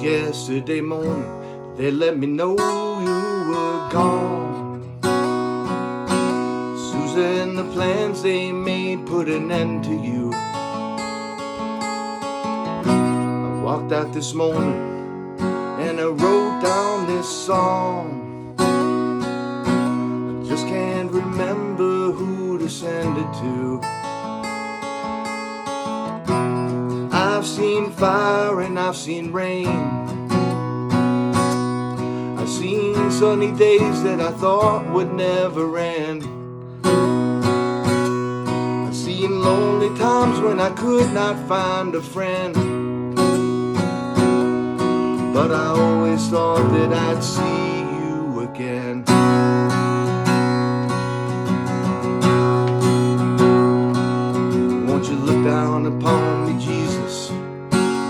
Just yesterday morning, they let me know you were gone. Susan, the plans they made put an end to you. I walked out this morning and I wrote down this song. I just can't remember who to send it to. I've seen fire and I've seen rain. I've seen sunny days that I thought would never end. I've seen lonely times when I could not find a friend. But I always thought that I'd see you again. Won't you look down upon me, Jesus?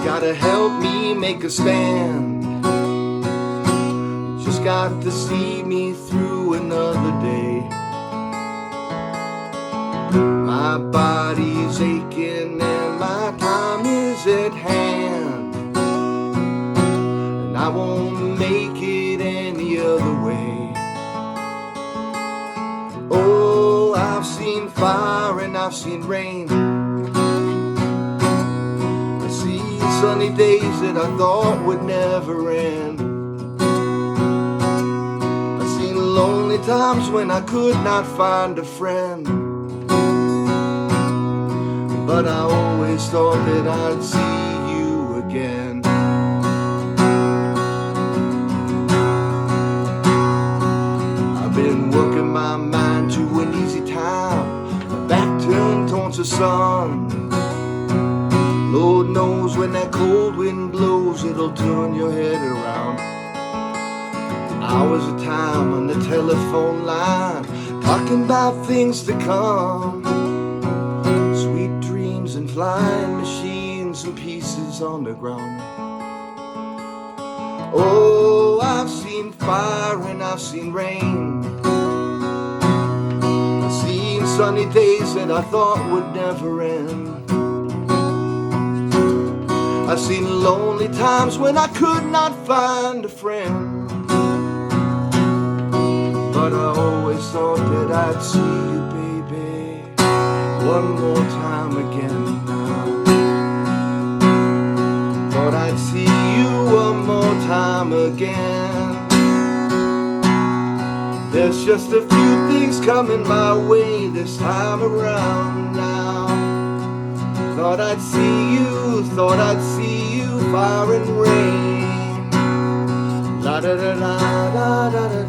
Gotta help me make a stand. You just got to see me through another day. My body's aching and my time is at hand, and I won't make it any other way. Oh, I've seen fire and I've seen rain. Sunny days that I thought would never end. I've seen lonely times when I could not find a friend. But I always thought that I'd see you again. I've been working my mind to an easy time, my back turned towards the sun. Lord knows when that cold wind blows, it'll turn your head around. Hours of time on the telephone line, talking about things to come. Sweet dreams and flying machines and pieces on the ground. Oh, I've seen fire and I've seen rain. I've seen sunny days that I thought would never end. I've seen lonely times when I could not find a friend. But I always thought that I'd see you, baby, one more time again now. Thought I'd see you one more time again. There's just a few things coming my way this time around now. Thought I'd see you, thought I'd see you, fire and rain. La da da da da da da.